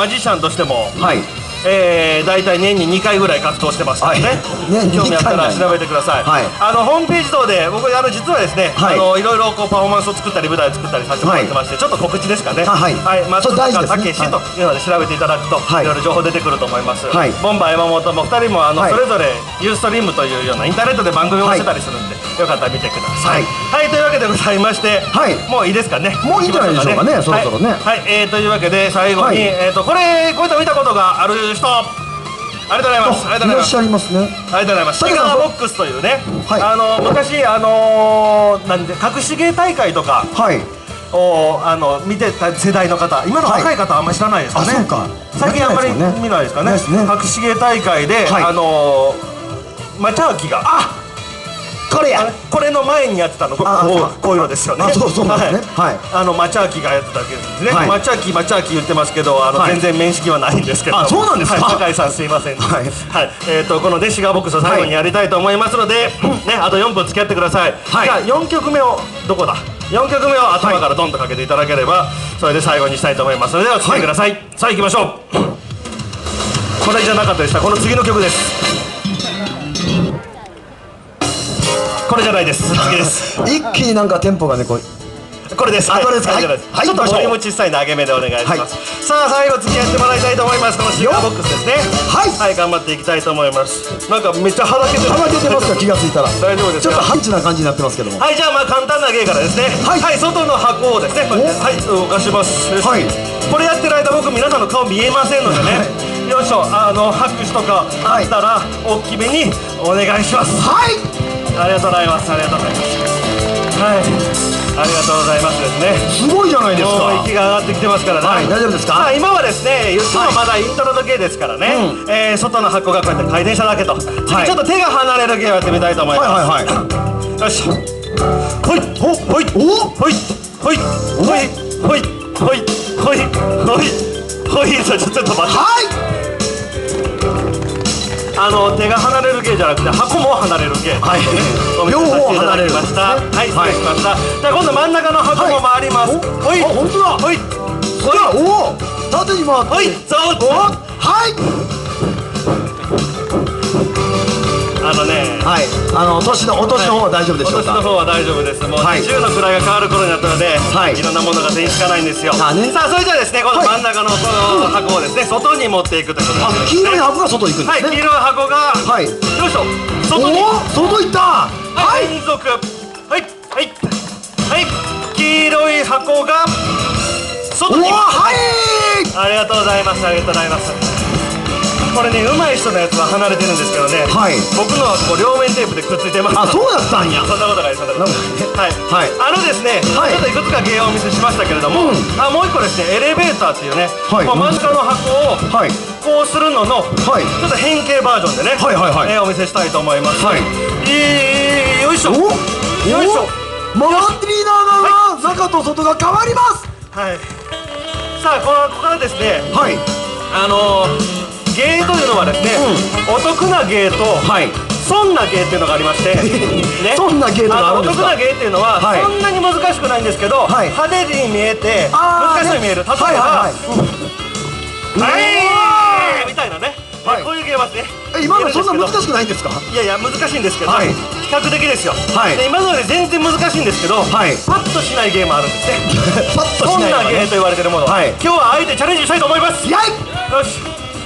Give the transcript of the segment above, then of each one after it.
マジシャンとしてもはい。大体年に2回ぐらい活動してますからね、興味あったら調べてください。ホームページ等で僕実はですね、いろいろこうパフォーマンスを作ったり舞台を作ったりさせてもらってまして、ちょっと告知ですかね。松岡武史というので調べていただくといろいろ情報出てくると思います。ボンバー山本も2人もそれぞれユーストリームというようなインターネットで番組をしてたりするんで、よかったら見てください。はい、というわけでございまして、もういいですかね。もういいんじゃないでしょうかね、そろそろね。はい、というわけで最後にこういうの見たことがある人、ありがとうございます。ありがとうございます。いらっしゃいますね。ありがとうございます。シガーボックスというね、昔なんで隠し芸大会とかを見てた世代の方、今の若い方はあんまり知らないですかね。最近あんまり見ないですかね。隠し芸大会でマチャーキがこれの前にやってたのこういうのですよね。そうなんですね。マチャーキがやってたわけですね。マチャーキマチャーキ言ってますけど、全然面識はないんですけど。そうなんですか。酒井さんすいません。このねシガーボックスを最後にやりたいと思いますので、ね、あと4分付き合ってください。じゃあ4曲目をどこだ4曲目を頭からドンとかけていただければ、それで最後にしたいと思いますので、お付き合いください。さあ行きましょう。これじゃなかったでした。この次の曲です。これじゃないです。次です。一気になんかテンポがね、これです。これですか。ちょっとボリューム小さいの上げ目でお願いします。さあ最後付き合ってもらいたいと思います。このシガーボックスですね。はい、頑張っていきたいと思います。なんかめっちゃはだけてますか。気がついたら大丈夫ですか。ちょっとハンチな感じになってますけども。はい、じゃあ簡単な芸からですね。はい、外の箱をですね、はい動かします。はい、これやってる間僕皆さんの顔見えませんのでね、よいしょ、拍手とかあったら大きめにお願いします。はい、ありがとうございます。ありがとうございます。はい、ありがとうございますですね。すごいじゃないですか。もう息が上がってきてますからね。大丈夫ですか。今はですね、言ってもまだイントロの芸ですからね、外の箱がこうやって回転しただけと。次ちょっと手が離れる芸をやってみたいと思います。よし、ほいほいほいほいほいほいほいほいほいほいほい。ちょっと待って。手が離れる芸じゃなくて箱も離れる芸。両方離れました。はい、失礼しました。じゃあ今度真ん中の箱も回ります。ほい、本当だ。ほい、おお、縦に回って。ほい、そう。はい。お年の方は大丈夫でしょうか。お年の方は大丈夫です。もう10の位が変わる頃になったので、いろんなものが手につかないんですよ。さあそれじゃあですね、この真ん中のこの箱をですね、外に持っていくということです。黄色い箱が外に行くんですね。黄色い箱がよいしょ、外に。外行った。はい、連続。はいはいはい、黄色い箱が外に。はい、ありがとうございます。ありがとうございます。これね、上手い人のやつは離れてるんですけどね、僕のはこう両面テープでくっついてます。あ、そうだったんや。そんなことない、そんなことない。はい、ですね、ちょっといくつか芸をお見せしましたけれども、もう一個ですね、エレベーターっていうね、真ん中の箱をこうするののちょっと変形バージョンでね、お見せしたいと思います。よいしょよいしょ。回りながら中と外が変わります。はい、さあここからですね、芸というのはですね、お得な芸と損な芸っていうのがありまして、損な芸とかあるんですか。お得な芸っていうのはそんなに難しくないんですけど、派手に見えて難しそうに見える。例えばはいみたいなね、こういう芸はね、今のそんな難しくないんですか。いやいや難しいんですけど、比較的ですよ。今のより全然難しいんですけど、パッとしない芸もあるんですね。パッとしない損な芸と言われてるもの、今日はあえてチャレンジしたいと思います。よし、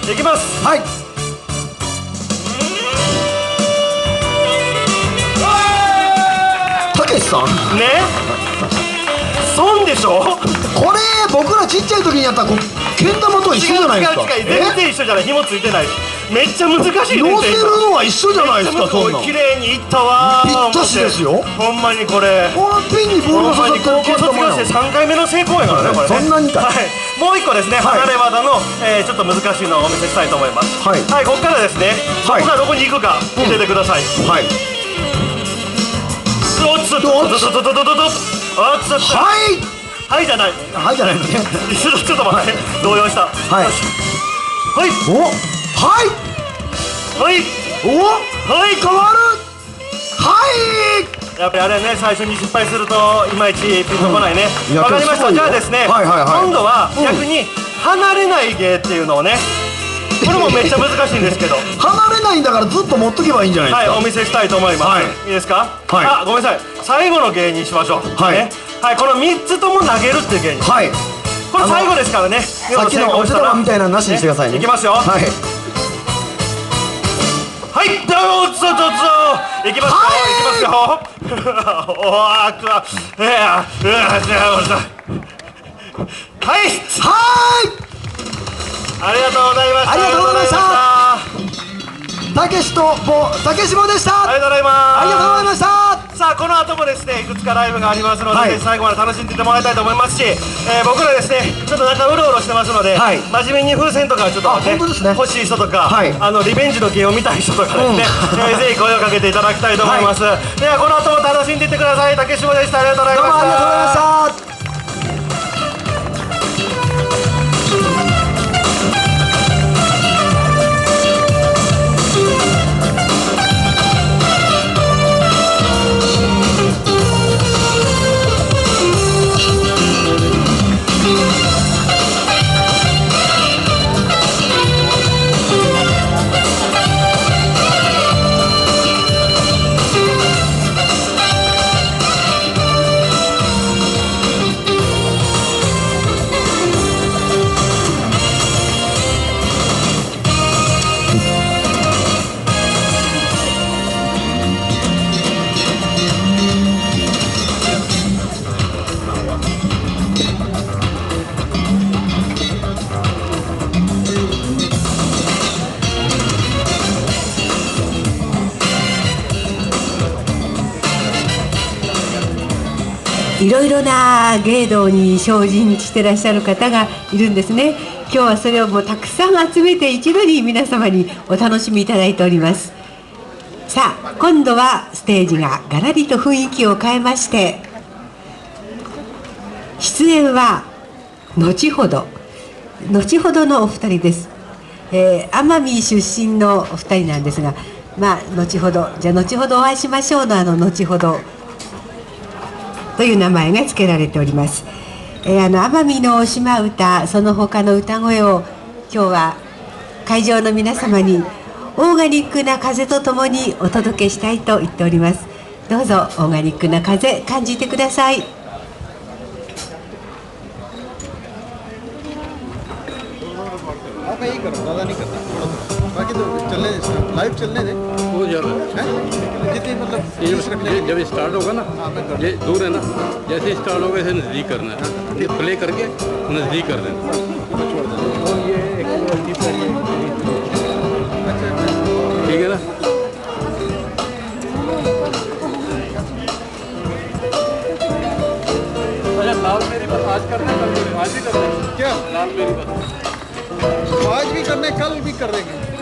いきます。はい。たけしさん。ね。損でしょ。これ僕らちっちゃい時にやったけん玉と一緒じゃないですか。全然一緒じゃない。紐ついてない。めっちゃ難しい。乗せるのは一緒じゃないですか。そんな。綺麗にいったわ。ぴったしですよ。ほんまにこれ。ピンにボールが刺さってる。高校卒業して3回目の成功やからね、これ。そんなにか。もう一個ですね、離れ技のちょっと難しいのをお見せしたいと思います。はい、ここからですね、僕がどこに行くか見ててください。はい。おっつっとっとっとっとっとっとっと。おっつっと。はい。はいじゃない。はいじゃないのね。ちょっと待って。動揺した。はい。はい。お。はい。はい。お。はい。変わる。はい。やっぱりあれね、最初に失敗するといまいちピンとこないね。わかりました。じゃあですね、今度は逆に離れない芸っていうのをね、これもめっちゃ難しいんですけど離れないんだからずっと持っとけばいいんじゃないですか。はい、お見せしたいと思います、いいですか。あ、ごめんなさい、最後の芸にしましょう。はい、この3つとも投げるっていう芸に。はい、これ最後ですからね。さっきのお手玉みたいなのなしにしてくださいね。いきますよ。はい、はい、どうぞどうぞ。いきますよ、いきますよ。おわくわ、はい、ありがとうございました。ありがとうございました。たけしとたけしもでした。ありがとうございます。ありがとうございました。さあ、この後もですね、いくつかライブがありますので、ぜひ最後まで楽しんでいってもらいたいと思いますし、僕らですね、ちょっと中うろうろしてますので、真面目に風船とかちょっとね、欲しい人とか、リベンジの芸を見たい人とかですね、ぜひ声をかけていただきたいと思います。では、この後も楽しんでいってください。竹下でした。ありがとうございました。どうもありがとうございました。いろいろな芸道に精進してらっしゃる方がいるんですね。今日はそれをもうたくさん集めて一度に皆様にお楽しみいただいております。さあ、今度はステージがガラリと雰囲気を変えまして、出演は後ほどのお二人です。奄美出身のお二人なんですが、まあ後ほどお会いしましょうの後ほどという名前が付けられております。奄美の島唄、その他の歌声を今日は会場の皆様にオーガニックな風とともにお届けしたいと言っております。どうぞオーガニックな風感じてください。बाकी तो चलने लाइव चलने दे वो जितनी मतलब जब स्टार्ट होगा ना ये दूर है ना जैसे स्टार्ट होगा ऐसे नज़दीक करना है प्ले करके नज़दीक कर देना ठीक है ना अच्छा लाल मेरी बात आज करना आज भी करना क्या लाल मेरी बात आज भी करने कल भी कर देंगे